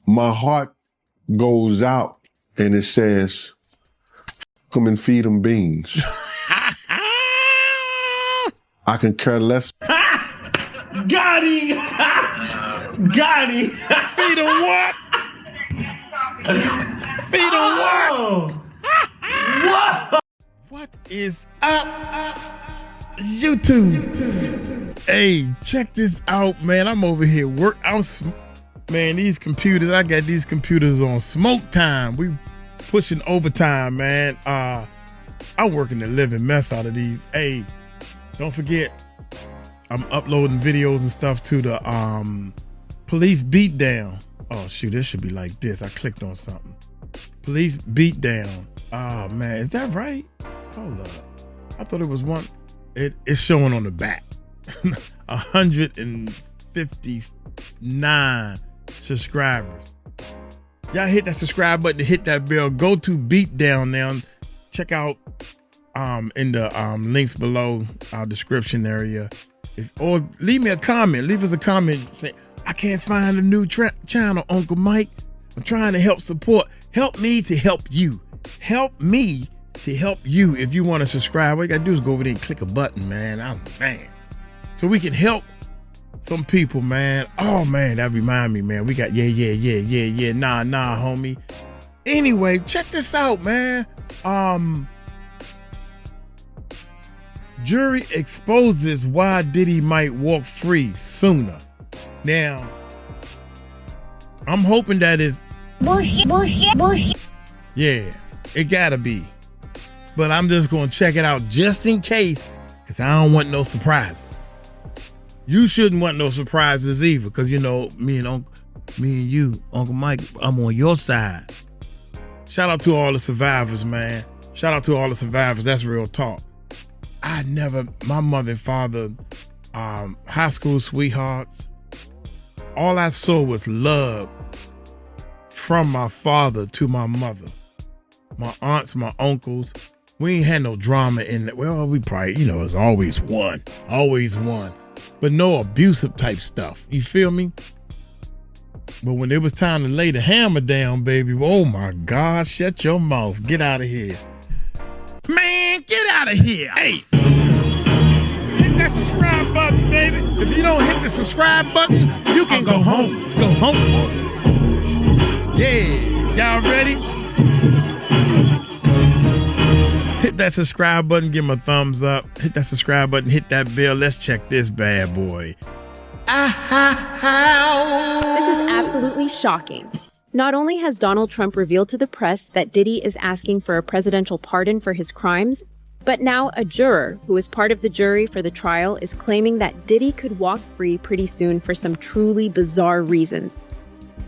my heart goes out and it says, come and feed them beans. I can care less. Got him! Got him! Feed them what? Feed them what? What? What is up? YouTube. Hey, check this out, man. I'm over here man, these computers, I got these computers on smoke time. We pushing overtime, man. I'm working the living mess out of these. Hey, don't forget, I'm uploading videos and stuff to the police beatdown. Oh shoot, this should be like this. I clicked on something. Police beatdown. Oh man, is that right? Hold up. I thought it was one. It's showing on the back. 159 subscribers. Y'all hit that subscribe button, hit that bell. Go to Beatdown now. Check out in the links below our description area. Or leave me a comment. Leave us a comment saying, I can't find a new channel, Uncle Mike. I'm trying to help support. Help me to help you. Help me to help you. If you want to subscribe, what you got to do is go over there and click a button, man. Man. So we can help some people, man. Oh, man, that remind me, man. We got, yeah. Nah, homie. Anyway, check this out, man. Jury exposes why Diddy might walk free sooner. Now, I'm hoping that is bullshit. Yeah, it gotta be. But I'm just gonna check it out just in case, because I don't want no surprises. You shouldn't want no surprises either, because you know, me and you, Uncle Mike, I'm on your side. Shout out to all the survivors, man. Shout out to all the survivors. That's real talk. My mother and father, high school sweethearts, all I saw was love from my father to my mother. My aunts, my uncles, we ain't had no drama in that. Well, we probably, it's always one. But no abusive type stuff. You feel me? But when it was time to lay the hammer down, baby, oh my God, shut your mouth. Get out of here. Man, get out of here. Hey, hit that subscribe button, baby. If you don't hit the subscribe button, you can go home. Go home. Yeah, y'all ready? Hit that subscribe button, give them a thumbs up. Hit that subscribe button, hit that bell. Let's check this bad boy. This is absolutely shocking. Not only has Donald Trump revealed to the press that Diddy is asking for a presidential pardon for his crimes, but now a juror who is part of the jury for the trial is claiming that Diddy could walk free pretty soon for some truly bizarre reasons.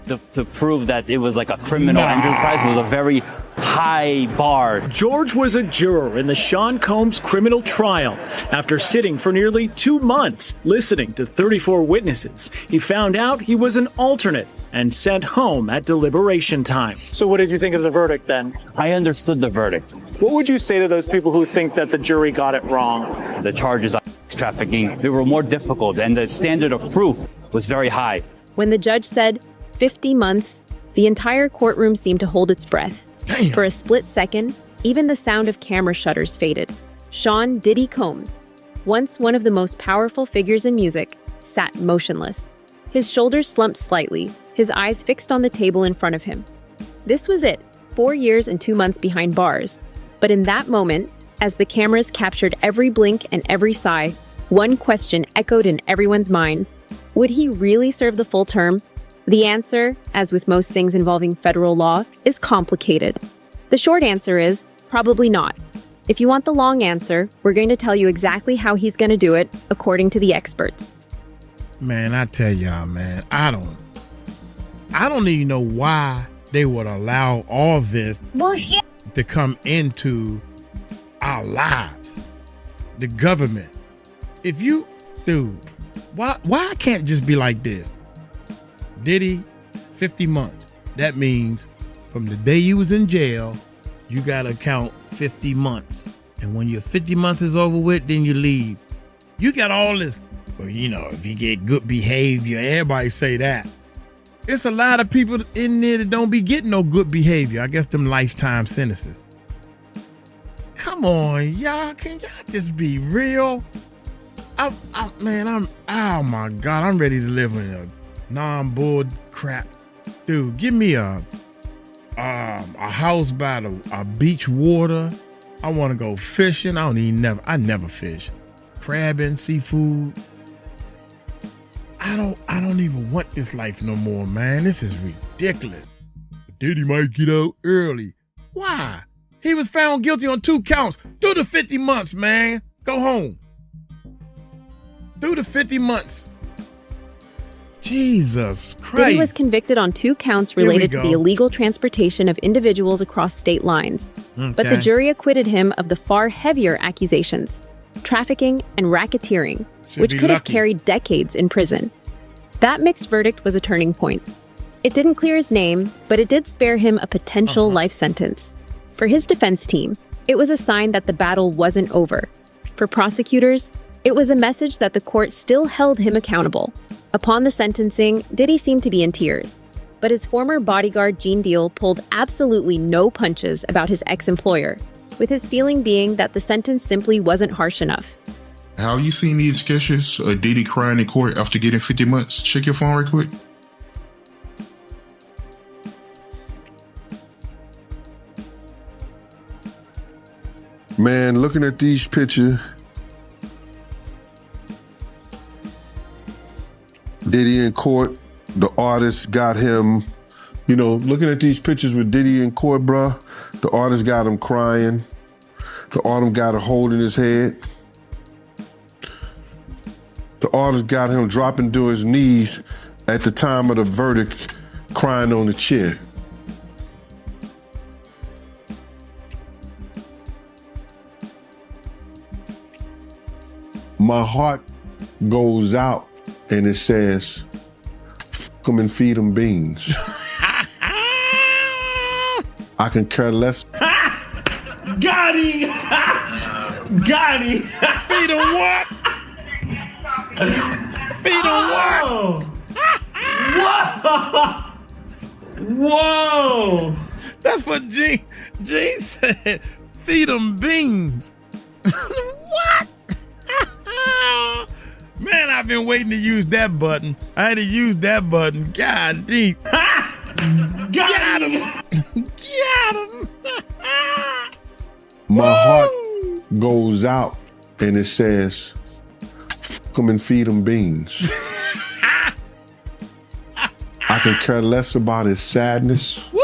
To prove that it was like a criminal enterprise was a very high bar. George was a juror in the Sean Combs criminal trial. After sitting for nearly 2 months, listening to 34 witnesses, he found out he was an alternate and sent home at deliberation time. So what did you think of the verdict then? I understood the verdict. What would you say to those people who think that the jury got it wrong? The charges of trafficking, they were more difficult and the standard of proof was very high. When the judge said 50 months, the entire courtroom seemed to hold its breath. Damn. For a split second, even the sound of camera shutters faded. Sean Diddy Combs, once one of the most powerful figures in music, sat motionless. His shoulders slumped slightly, his eyes fixed on the table in front of him. This was it, 4 years and 2 months behind bars. But in that moment, as the cameras captured every blink and every sigh, one question echoed in everyone's mind. Would he really serve the full term? The answer, as with most things involving federal law, is complicated. The short answer is probably not. If you want the long answer, we're going to tell you exactly how he's going to do it, according to the experts. Man, I tell y'all, man, I don't even know why they would allow all this bullshit to come into our lives. The government. Why I can't just be like this? Diddy, 50 months. That means from the day you was in jail, you gotta count 50 months. And when your 50 months is over with, then you leave. You got all this, well, if you get good behavior, everybody say that. it's a lot of people in there that don't be getting no good behavior. I guess them lifetime sentences. Come on, y'all. Can y'all just be real? Oh my God, I'm ready to live in a non-bull crap. Dude, give me a house by a beach water. I want to go fishing. I never fish. Crabbing, seafood. I don't even want this life no more, man. This is ridiculous. Diddy might get out early. Why? He was found guilty on 2 counts. Do the 50 months, man. Go home. Do the 50 months. Jesus Christ. Diddy was convicted on 2 counts related to the illegal transportation of individuals across state lines. Okay. But the jury acquitted him of the far heavier accusations, trafficking and racketeering, which could have carried decades in prison. That mixed verdict was a turning point. It didn't clear his name, but it did spare him a potential life sentence. For his defense team, it was a sign that the battle wasn't over. For prosecutors, it was a message that the court still held him accountable. Upon the sentencing, Diddy seemed to be in tears, but his former bodyguard Gene Deal pulled absolutely no punches about his ex-employer, with his feeling being that the sentence simply wasn't harsh enough. Have you seen these sketches of Diddy crying in court after getting 50 months? Check your phone right quick. Man, looking at these pictures, Diddy in court, the artist got him, looking at these pictures with Diddy in court, bruh, the artist got him crying. The artist got a hold in his head. The artist got him dropping to his knees at the time of the verdict, crying on the chair. My heart goes out and it says, come and feed them beans. I can care less. Got him! Got him! Feed him what? Feed him what? Whoa! Whoa! That's what Gene said. Feed them beans. What? Man, I've been waiting to use that button. I had to use that button. God deep. Got him! Got him. My heart goes out and it says, come and feed them beans. I can care less about his sadness. Woo!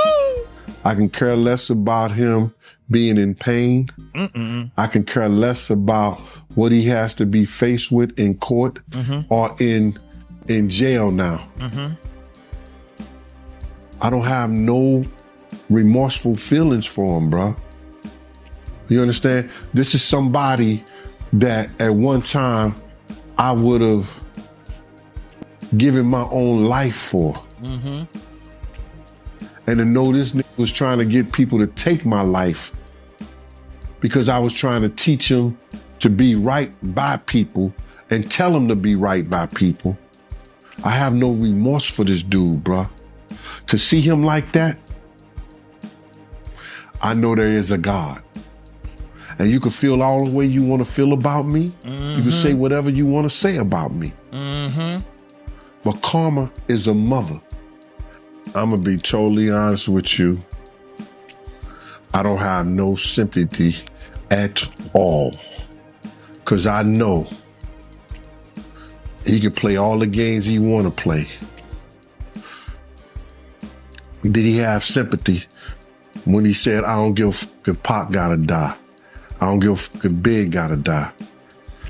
I can care less about him being in pain. I can care less about what he has to be faced with in court or in jail now. I don't have no remorseful feelings for him, bro. You understand? This is somebody that at one time I would have given my own life for. And to know this nigga was trying to get people to take my life because I was trying to teach them to be right by people and tell them to be right by people. I have no remorse for this dude, bruh. To see him like that, I know there is a God. And you can feel all the way you want to feel about me. You can say whatever you want to say about me. But karma is a mother. I'm going to be totally honest with you. I don't have no sympathy at all. Because I know he can play all the games he want to play. Did he have sympathy when he said, I don't give a fuck if Pac gotta die. I don't give a fuck if Big gotta die.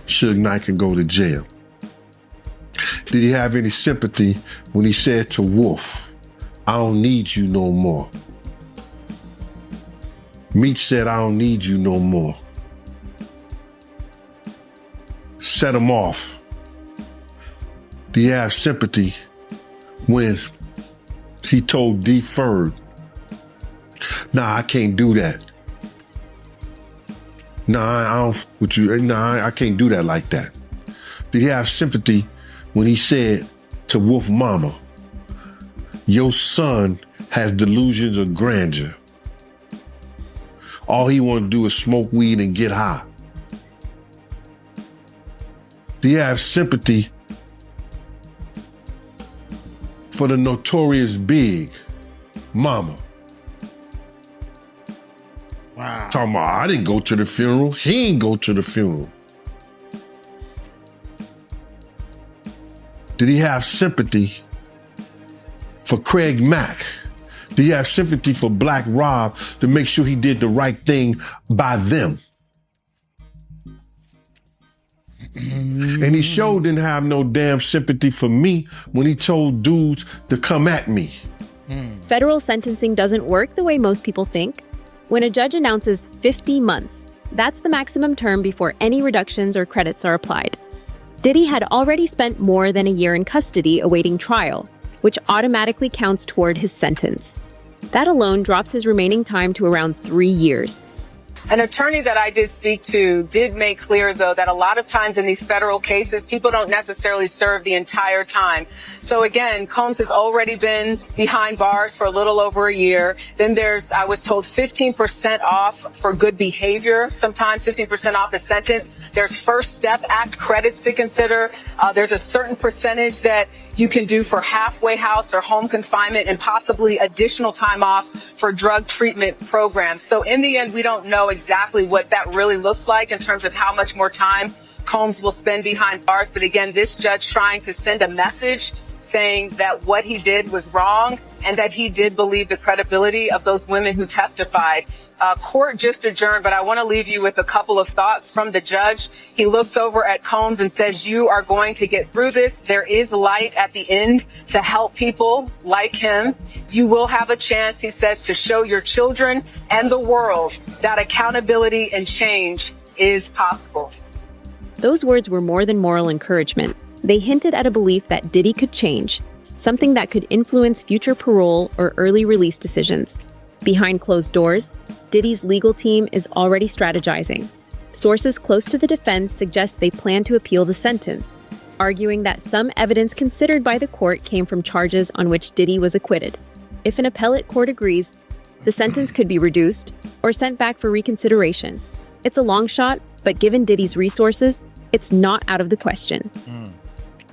Suge Knight can go to jail. Did he have any sympathy when he said to Wolf, I don't need you no more? Meech said, I don't need you no more. Set him off. Do you have sympathy when he told D. Ferg, nah, I can't do that. Nah, I don't f with you. Nah, I can't do that like that. Did he have sympathy when he said to Wolf Mama, Your son has delusions of grandeur. All he want to do is smoke weed and get high. Do you have sympathy for the notorious Big Mama? Wow. Talking about, I didn't go to the funeral. He ain't go to the funeral. Did he have sympathy for Craig Mack? Do you have sympathy for Black Rob to make sure he did the right thing by them? And he sure didn't have no damn sympathy for me when he told dudes to come at me. Federal sentencing doesn't work the way most people think. When a judge announces 50 months, that's the maximum term before any reductions or credits are applied. Diddy had already spent more than a year in custody awaiting trial, which automatically counts toward his sentence. That alone drops his remaining time to around 3 years. An attorney that I did speak to did make clear, though, that a lot of times in these federal cases, people don't necessarily serve the entire time. So again, Combs has already been behind bars for a little over a year. Then there's, I was told, 15% off for good behavior, sometimes 15% off the sentence. There's First Step Act credits to consider. There's a certain percentage that you can do for halfway house or home confinement and possibly additional time off for drug treatment programs. So in the end, we don't know exactly what that really looks like in terms of how much more time Combs will spend behind bars. But again, this judge trying to send a message saying that what he did was wrong and that he did believe the credibility of those women who testified. Court just adjourned, but I want to leave you with a couple of thoughts from the judge. He looks over at Combs and says, you are going to get through this. There is light at the end to help people like him. You will have a chance, he says, to show your children and the world that accountability and change is possible. Those words were more than moral encouragement. They hinted at a belief that Diddy could change, something that could influence future parole or early release decisions. Behind closed doors, Diddy's legal team is already strategizing. Sources close to the defense suggest they plan to appeal the sentence, arguing that some evidence considered by the court came from charges on which Diddy was acquitted. If an appellate court agrees, the sentence could be reduced or sent back for reconsideration. It's a long shot, but given Diddy's resources, it's not out of the question.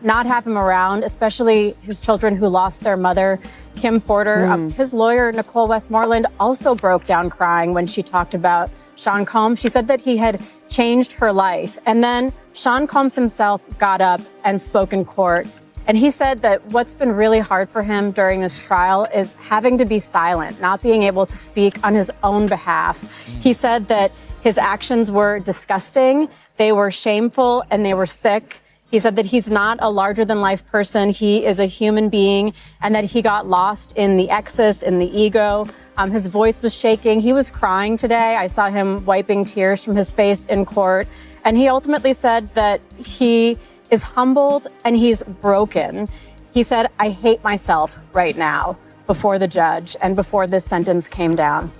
Not have him around, especially his children who lost their mother, Kim Porter. His lawyer, Nicole Westmoreland, also broke down crying when she talked about Sean Combs. She said that he had changed her life. And then Sean Combs himself got up and spoke in court. And he said that what's been really hard for him during this trial is having to be silent, not being able to speak on his own behalf. He said that his actions were disgusting, they were shameful, and they were sick. He said that he's not a larger-than-life person. He is a human being, and that he got lost in the excess, in the ego. His voice was shaking. He was crying today. I saw him wiping tears from his face in court. And he ultimately said that he is humbled and he's broken. He said, I hate myself right now, before the judge and before this sentence came down.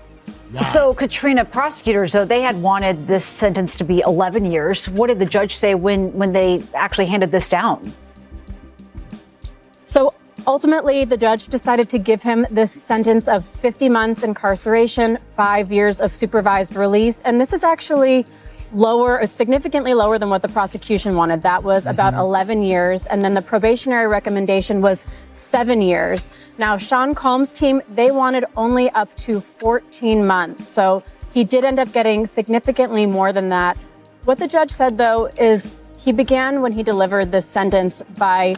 Wow. So, Katrina, prosecutors, though, they had wanted this sentence to be 11 years. What did the judge say when they actually handed this down? So, ultimately, the judge decided to give him this sentence of 50 months incarceration, 5 years of supervised release. And this is actually lower, it's significantly lower than what the prosecution wanted. That was about 11 years. And then the probationary recommendation was 7 years. Now, Sean Combs' team, they wanted only up to 14 months. So he did end up getting significantly more than that. What the judge said, though, is he began when he delivered this sentence by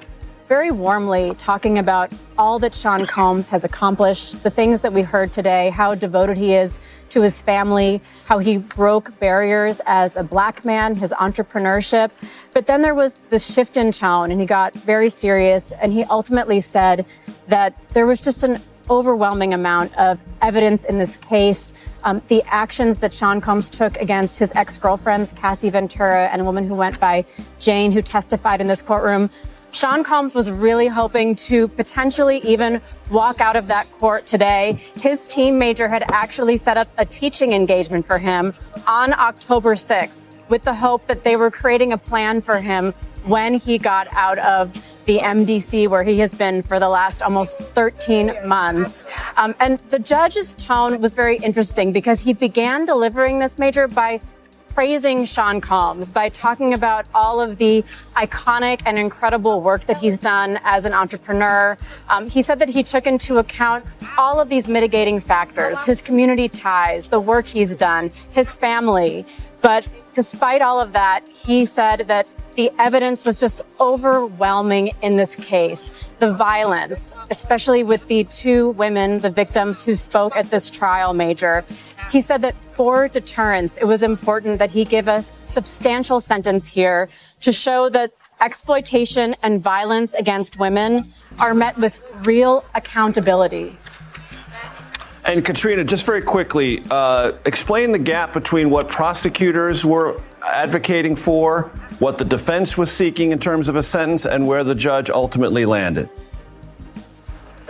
very warmly talking about all that Sean Combs has accomplished, the things that we heard today, how devoted he is to his family, how he broke barriers as a Black man, his entrepreneurship. But then there was this shift in tone, and he got very serious, and he ultimately said that there was just an overwhelming amount of evidence in this case. The actions that Sean Combs took against his ex-girlfriends, Cassie Ventura, and a woman who went by Jane, who testified in this courtroom. Sean Combs was really hoping to potentially even walk out of that court today. His team major had actually set up a teaching engagement for him on October 6th with the hope that they were creating a plan for him when he got out of the MDC, where he has been for the last almost 13 months. And the judge's tone was very interesting because he began delivering this, Major, by praising Sean Combs, by talking about all of the iconic and incredible work that he's done as an entrepreneur. He said that he took into account all of these mitigating factors, his community ties, the work he's done, his family. But despite all of that, he said that the evidence was just overwhelming in this case. The violence, especially with the two women, the victims who spoke at this trial, Major. He said that for deterrence, it was important that he give a substantial sentence here to show that exploitation and violence against women are met with real accountability. And Katrina, just very quickly, explain the gap between what prosecutors were advocating for, what the defense was seeking in terms of a sentence, and where the judge ultimately landed.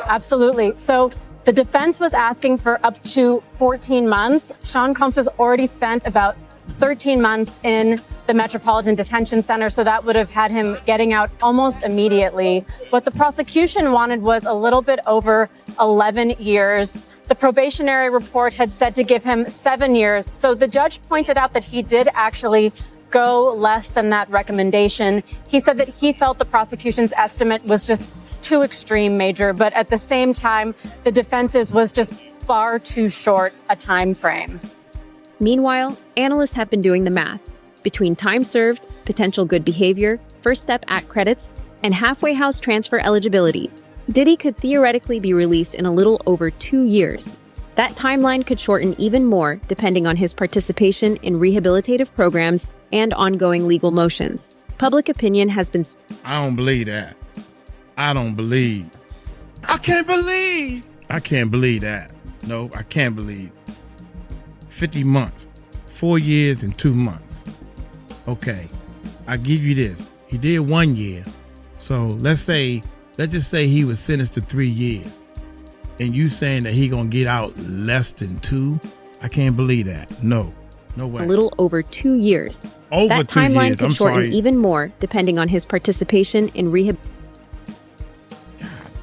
Absolutely. So the defense was asking for up to 14 months. Sean Combs has already spent about 13 months in the Metropolitan Detention Center, so that would have had him getting out almost immediately. What the prosecution wanted was a little bit over 11 years. The probationary report had said to give him 7 years. So the judge pointed out that he did actually go less than that recommendation. He said that he felt the prosecution's estimate was just too extreme, Major, but at the same time, the defense's was just far too short a time frame. Meanwhile, analysts have been doing the math. Between time served, potential good behavior, First Step Act credits, and halfway house transfer eligibility, Diddy could theoretically be released in a little over 2 years. That timeline could shorten even more depending on his participation in rehabilitative programs and ongoing legal motions. Public opinion has been... I don't believe that. I can't believe that. No, I can't believe. 50 months, 4 years and 2 months. Okay, I give you this. He did 1 year. So let's just say he was sentenced to 3 years. And you saying that he gonna get out less than 2? I can't believe that. No way. A little over 2 years. That timeline could shorten even more depending on his participation in rehab.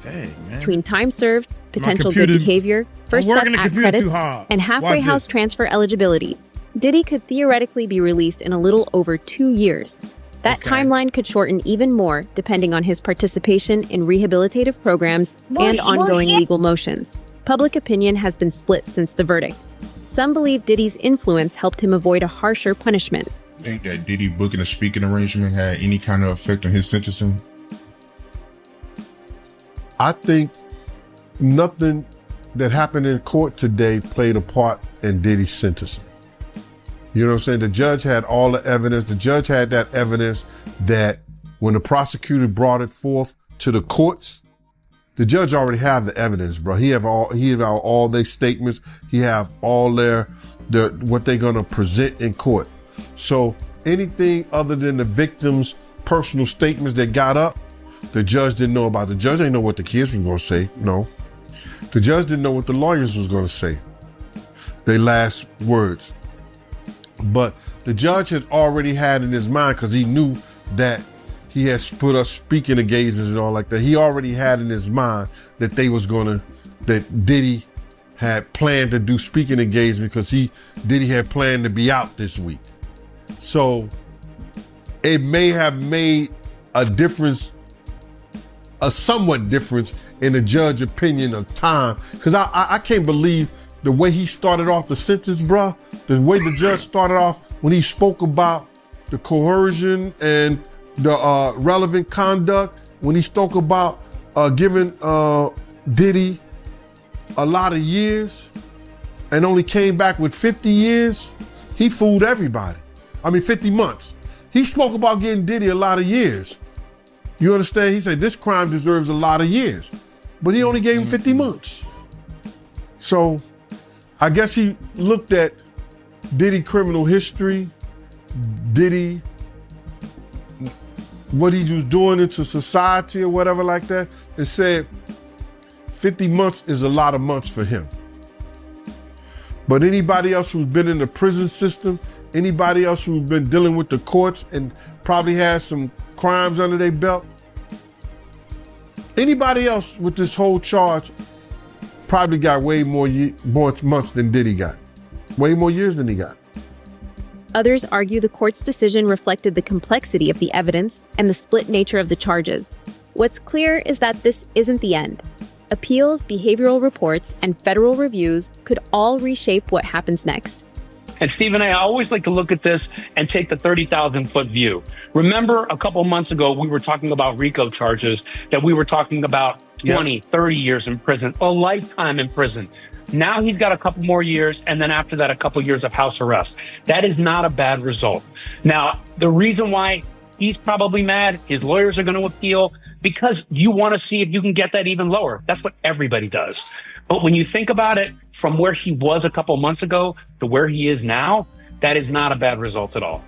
Dang, man. Between time served, potential good behavior, First Step Act credits, and halfway house transfer eligibility, Diddy could theoretically be released in a little over 2 years. That timeline could shorten even more depending on his participation in rehabilitative programs and ongoing legal motions. Public opinion has been split since the verdict. Some believe Diddy's influence helped him avoid a harsher punishment. Think that Diddy booking a speaking arrangement had any kind of effect on his sentencing? I think nothing that happened in court today played a part in Diddy's sentencing. You know what I'm saying? The judge had all the evidence. The judge had that evidence that when the prosecutor brought it forth to the courts, the judge already had the evidence, bro. He have all their statements. He have all what they're gonna present in court. So anything other than the victim's personal statements that got up, the judge didn't know about. The judge didn't know what the kids were gonna say. No. The judge didn't know what the lawyers was gonna say. Their last words. But the judge had already had in his mind, because he knew that he had put up speaking engagements and all like that. He already had in his mind that that Diddy had planned to do speaking engagements because Diddy had planned to be out this week. So it may have made a difference, a somewhat difference in the judge's opinion of time. Because I can't believe the way he started off the sentence, bruh. The way the judge started off when he spoke about the coercion and the relevant conduct, when he spoke about giving Diddy a lot of years and only came back with 50 years, he fooled everybody. 50 months. He spoke about getting Diddy a lot of years. You understand? He said this crime deserves a lot of years, but he only gave him 50 months. So I guess he looked at Diddy criminal history, Diddy, what he was doing into society or whatever like that, and said 50 months is a lot of months for him. But anybody else who's been in the prison system, anybody else who's been dealing with the courts and probably has some crimes under their belt. Anybody else with this whole charge probably got way more months than Diddy got. Way more years than he got. Others argue the court's decision reflected the complexity of the evidence and the split nature of the charges. What's clear is that this isn't the end. Appeals, behavioral reports, and federal reviews could all reshape what happens next. And Stephen, I always like to look at this and take the 30,000-foot view. Remember a couple months ago, we were talking about RICO charges, that we were talking about 20, 30 years in prison, a lifetime in prison. Now he's got a couple more years, and then after that, a couple years of house arrest. That is not a bad result. Now, the reason why he's probably mad, his lawyers are going to appeal, because you want to see if you can get that even lower. That's what everybody does. But when you think about it, from where he was a couple months ago to where he is now, that is not a bad result at all.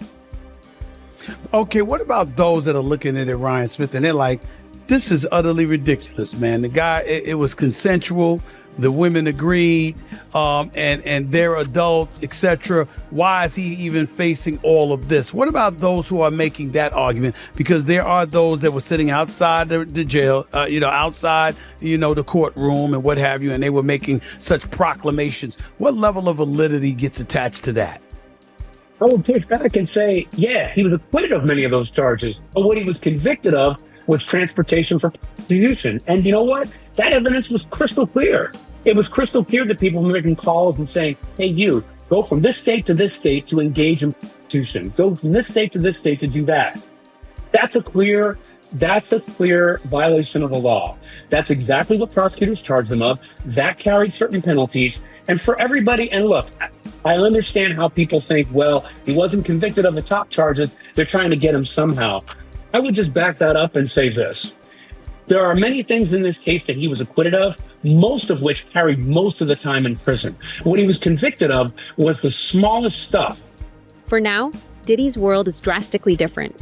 Okay, what about those that are looking at it, Ryan Smith, and they're like, this is utterly ridiculous, man. The guy, it was consensual. The women agreed, and they're adults, etc. Why is he even facing all of this? What about those who are making that argument? Because there are those that were sitting outside the jail, outside, the courtroom and what have you, and they were making such proclamations. What level of validity gets attached to that? I will take back and say, yeah, he was acquitted of many of those charges, but what he was convicted of was transportation for prostitution. And you know what? That evidence was crystal clear. It was crystal clear that people were making calls and saying, hey, you, go from this state to this state to engage in prostitution. Go from this state to this state to do that. That's a clear violation of the law. That's exactly what prosecutors charged them of. That carried certain penalties. And for everybody, and look, I understand how people think, well, he wasn't convicted of the top charges. They're trying to get him somehow. I would just back that up and say this. There are many things in this case that he was acquitted of, most of which carried most of the time in prison. What he was convicted of was the smallest stuff. For now, Diddy's world is drastically different.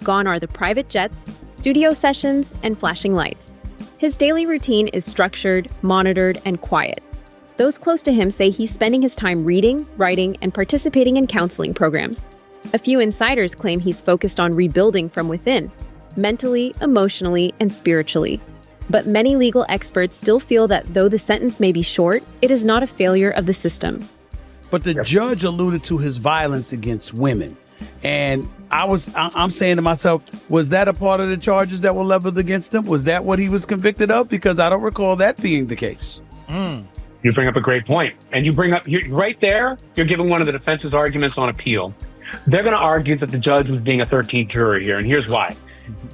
Gone are the private jets, studio sessions, and flashing lights. His daily routine is structured, monitored, and quiet. Those close to him say he's spending his time reading, writing, and participating in counseling programs. A few insiders claim he's focused on rebuilding from within, mentally, emotionally, and spiritually. But many legal experts still feel that though the sentence may be short, it is not a failure of the system. But the judge alluded to his violence against women. And I'm saying to myself, was that a part of the charges that were leveled against him? Was that what he was convicted of? Because I don't recall that being the case. You bring up a great point. And right there, you're giving one of the defense's arguments on appeal. They're going to argue that the judge was being a 13th juror here, and here's why.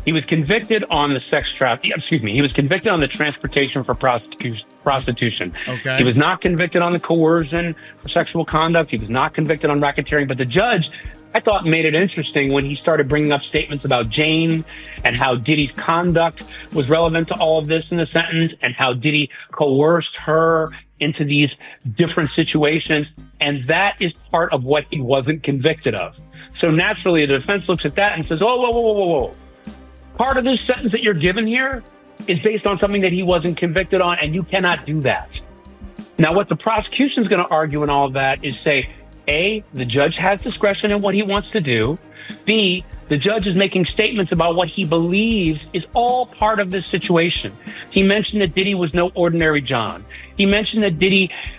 He was convicted on the he was convicted on the transportation for prostitution. Okay. He was not convicted on the coercion for sexual conduct. He was not convicted on racketeering, but the judge, I thought, made it interesting when he started bringing up statements about Jane and how Diddy's conduct was relevant to all of this in the sentence and how Diddy coerced her into these different situations. And that is part of what he wasn't convicted of. So naturally, the defense looks at that and says, oh, whoa. Part of this sentence that you're given here is based on something that he wasn't convicted on, and you cannot do that. Now, what the prosecution is going to argue in all of that is say, A, the judge has discretion in what he wants to do. B, the judge is making statements about what he believes is all part of this situation. He mentioned that Diddy was no ordinary John. He mentioned that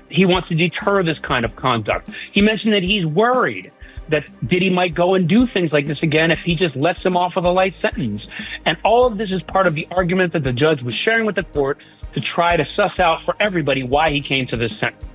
he wants to deter this kind of conduct. He mentioned that he's worried that Diddy might go and do things like this again if he just lets him off with a light sentence. And all of this is part of the argument that the judge was sharing with the court to try to suss out for everybody why he came to this sentence.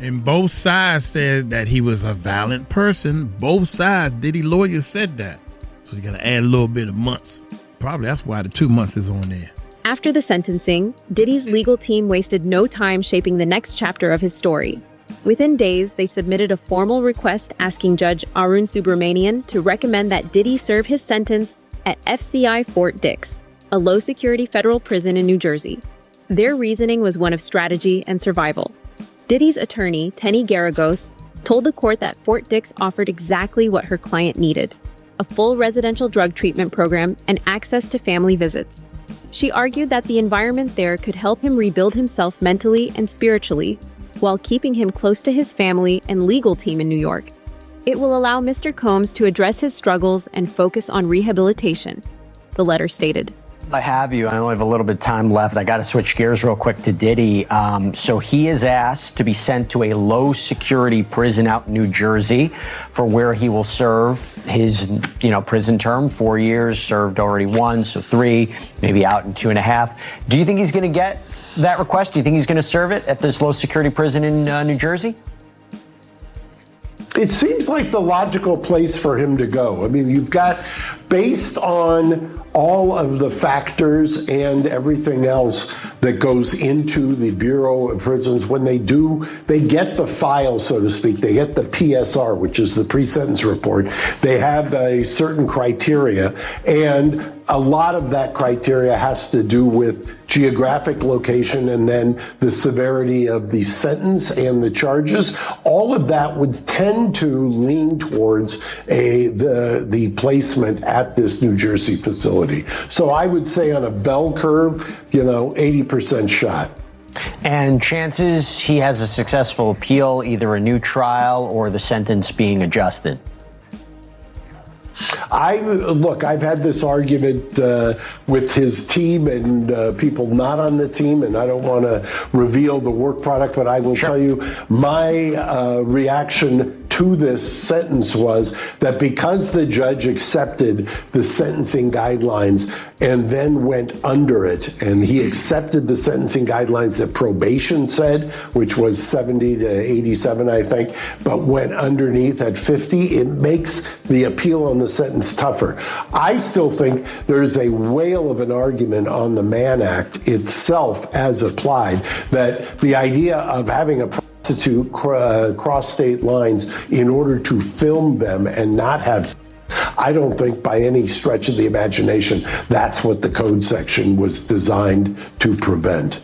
And both sides said that he was a violent person. Both sides, Diddy lawyers said that. So you got to add a little bit of months. Probably that's why the 2 months is on there. After the sentencing, Diddy's legal team wasted no time shaping the next chapter of his story. Within days, they submitted a formal request asking Judge Arun Subramanian to recommend that Diddy serve his sentence at FCI Fort Dix, a low-security federal prison in New Jersey. Their reasoning was one of strategy and survival. Diddy's attorney, Tenny Garagos, told the court that Fort Dix offered exactly what her client needed: a full residential drug treatment program and access to family visits. She argued that the environment there could help him rebuild himself mentally and spiritually, while keeping him close to his family and legal team in New York. It will allow Mr. Combs to address his struggles and focus on rehabilitation, the letter stated. I have you. I only have a little bit of time left. I got to switch gears real quick to Diddy. So he is asked to be sent to a low security prison out in New Jersey for where he will serve his, prison term. 4 years, served already 1, so 3, maybe out in 2.5. Do you think he's going to get that request? Do you think he's going to serve it at this low security prison in New Jersey? It seems like the logical place for him to go. I mean, you've got, based on all of the factors and everything else that goes into the Bureau of Prisons, when they get the file, so to speak, they get the PSR, which is the pre-sentence report. They have a certain criteria, and a lot of that criteria has to do with geographic location and then the severity of the sentence and the charges. All of that would tend to lean towards the placement at this New Jersey facility. So I would say on a bell curve, 80% shot. And chances he has a successful appeal, either a new trial or the sentence being adjusted? I've had this argument with his team and people not on the team, and I don't want to reveal the work product, but I will tell you my reaction to this sentence was that because the judge accepted the sentencing guidelines and then went under it, and he accepted the sentencing guidelines that probation said, which was 70 to 87, I think, but went underneath at 50, it makes the appeal on the sentence tougher. I still think there's a whale of an argument on the Mann Act itself as applied, that the idea of having a prostitute cross state lines in order to film them and not have, I don't think by any stretch of the imagination that's what the code section was designed to prevent.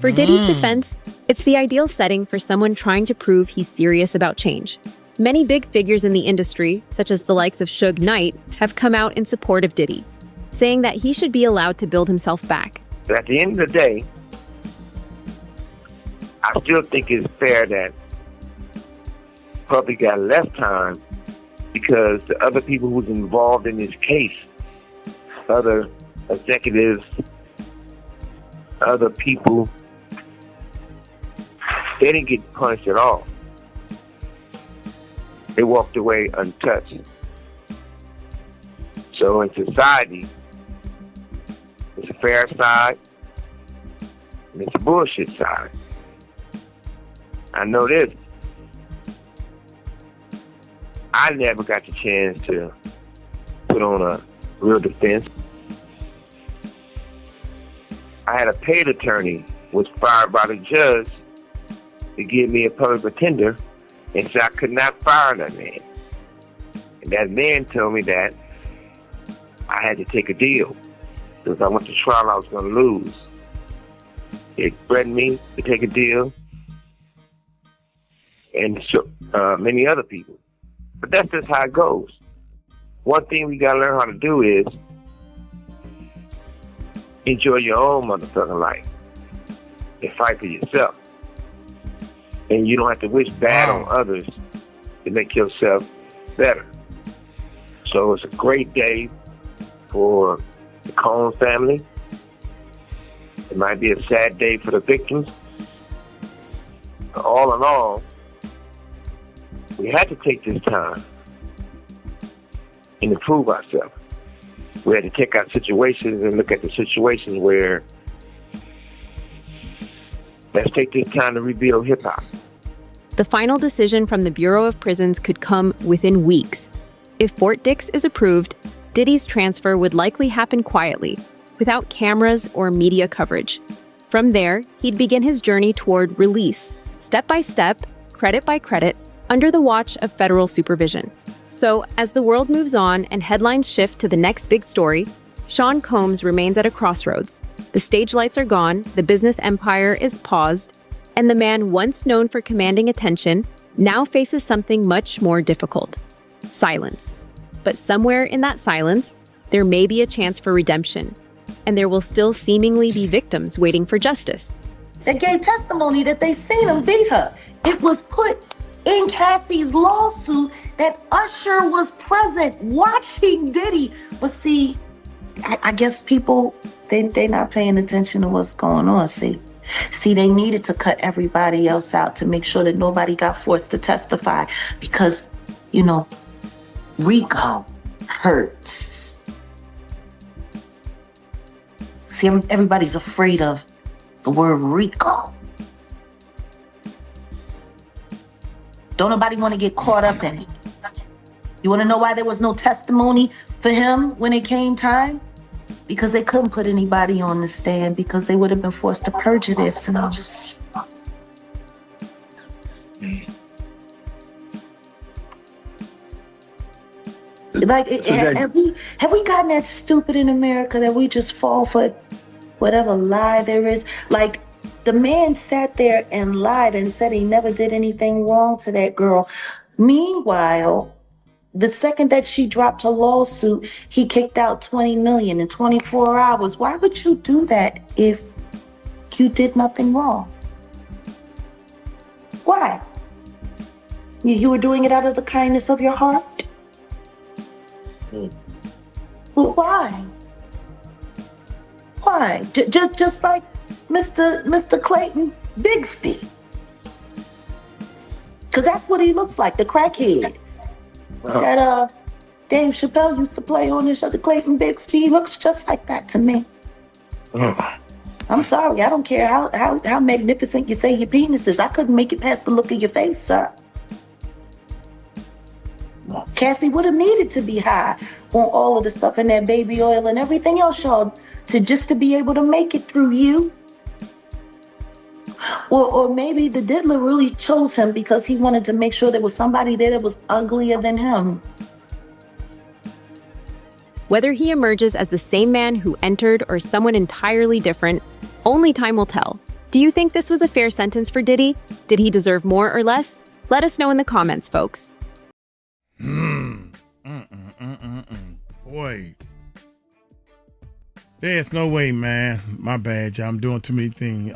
For Diddy's defense, it's the ideal setting for someone trying to prove he's serious about change. Many big figures in the industry, such as the likes of Suge Knight, have come out in support of Diddy, saying that he should be allowed to build himself back. But at the end of the day, I still think it's fair that public got less time because the other people who's involved in this case, other executives, other people, they didn't get punished at all. They walked away untouched. So in society, it's a fair side and it's a bullshit side. I know this. I never got the chance to put on a real defense. I had a paid attorney was fired by the judge to give me a public pretender, and so I could not fire that man. And that man told me that I had to take a deal because I went to trial, I was going to lose. It threatened me to take a deal, and so, many other people. But that's just how it goes. One thing we got to learn how to do is enjoy your own motherfucking life and fight for yourself. And you don't have to wish bad on others to make yourself better. So it's a great day for the Combs family. It might be a sad day for the victims. But all in all, we had to take this time and improve ourselves. We had to take our situations and look at the situations where let's take this time to rebuild hip-hop. The final decision from the Bureau of Prisons could come within weeks. If Fort Dix is approved, Diddy's transfer would likely happen quietly, without cameras or media coverage. From there, he'd begin his journey toward release, step by step, credit by credit, under the watch of federal supervision. So, as the world moves on and headlines shift to the next big story, Sean Combs remains at a crossroads. The stage lights are gone, the business empire is paused, and the man once known for commanding attention now faces something much more difficult: silence. But somewhere in that silence, there may be a chance for redemption, and there will still seemingly be victims waiting for justice. They gave testimony that they seen him beat her. It was put in Cassie's lawsuit that Usher was present watching Diddy. But see, I guess people, they not paying attention to what's going on, see, they needed to cut everybody else out to make sure that nobody got forced to testify because, you know, RICO hurts. See, everybody's afraid of the word RICO. Don't nobody want to get caught up in it. You want to know why there was no testimony for him when it came time? Because they couldn't put anybody on the stand because they would have been forced to perjure themselves. Like, have we gotten that stupid in America that we just fall for whatever lie there is? Like, the man sat there and lied and said he never did anything wrong to that girl. Meanwhile, the second that she dropped her lawsuit, he kicked out $20 million in 24 hours. Why would you do that if you did nothing wrong? Why? You were doing it out of the kindness of your heart? Well, why? Why? Just like Mr. Clayton Bigsby. Because that's what he looks like, the crackhead. That Dave Chappelle used to play on the show, the Clayton Bigsby. He looks just like that to me. I'm sorry, I don't care how magnificent you say your penis is. I couldn't make it past the look of your face, sir. Cassie would have needed to be high on all of the stuff in that baby oil and everything else, y'all, to be able to make it through you. Or maybe the diddler really chose him because he wanted to make sure there was somebody there that was uglier than him. Whether he emerges as the same man who entered or someone entirely different, only time will tell. Do you think this was a fair sentence for Diddy? Did he deserve more or less? Let us know in the comments, folks. Boy. There's no way, man. My bad, y'all. I'm doing too many things.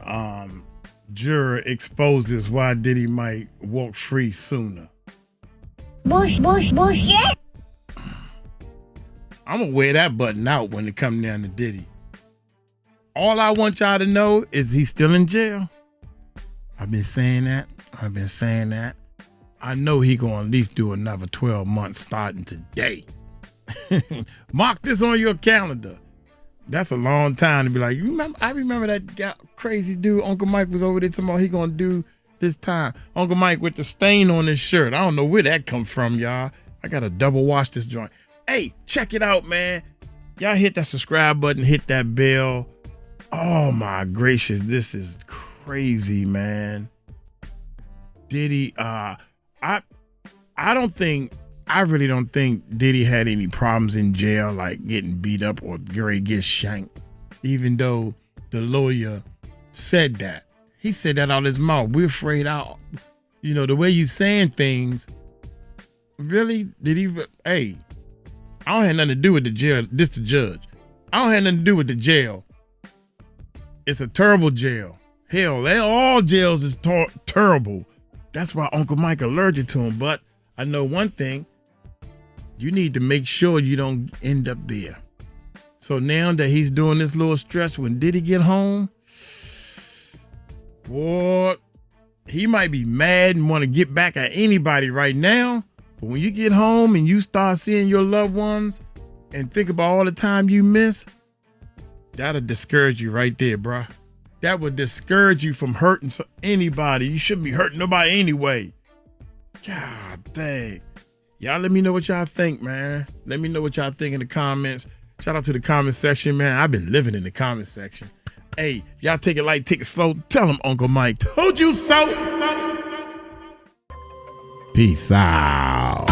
Juror exposes why Diddy might walk free sooner. Bullshit. I'm gonna wear that button out when it comes down to Diddy. All I want y'all to know is he's still in jail. I've been saying that. I know he gonna at least do another 12 months starting today. Mark this on your calendar. That's a long time to be like, I remember that guy, crazy dude, Uncle Mike was over there talking about he gonna do this time. Uncle Mike with the stain on his shirt. I don't know where that come from, y'all. I gotta double wash this joint. Hey, check it out, man. Y'all hit that subscribe button, hit that bell. Oh my gracious, this is crazy, man. Diddy, I really don't think Diddy had any problems in jail, like getting beat up or Gary gets shanked, even though the lawyer said that. He said that out of his mouth. We're afraid out. You know, the way you saying things, really? Did he? Hey, I don't have nothing to do with the jail. This the judge. I don't have nothing to do with the jail. It's a terrible jail. Hell, all jails is terrible. That's why Uncle Mike allergic to him. But I know one thing. You need to make sure you don't end up there. So now that he's doing this little stretch, when Diddy get home, boy, he might be mad and want to get back at anybody right now. But when you get home and you start seeing your loved ones and think about all the time you miss, that'll discourage you right there, bruh. That would discourage you from hurting anybody. You shouldn't be hurting nobody anyway. God dang. Y'all let me know what y'all think, man. Let me know what y'all think in the comments. Shout out to the comment section, man. I've been living in the comment section. Hey, y'all take it light, take it slow. Tell him Uncle Mike told you so. Peace out.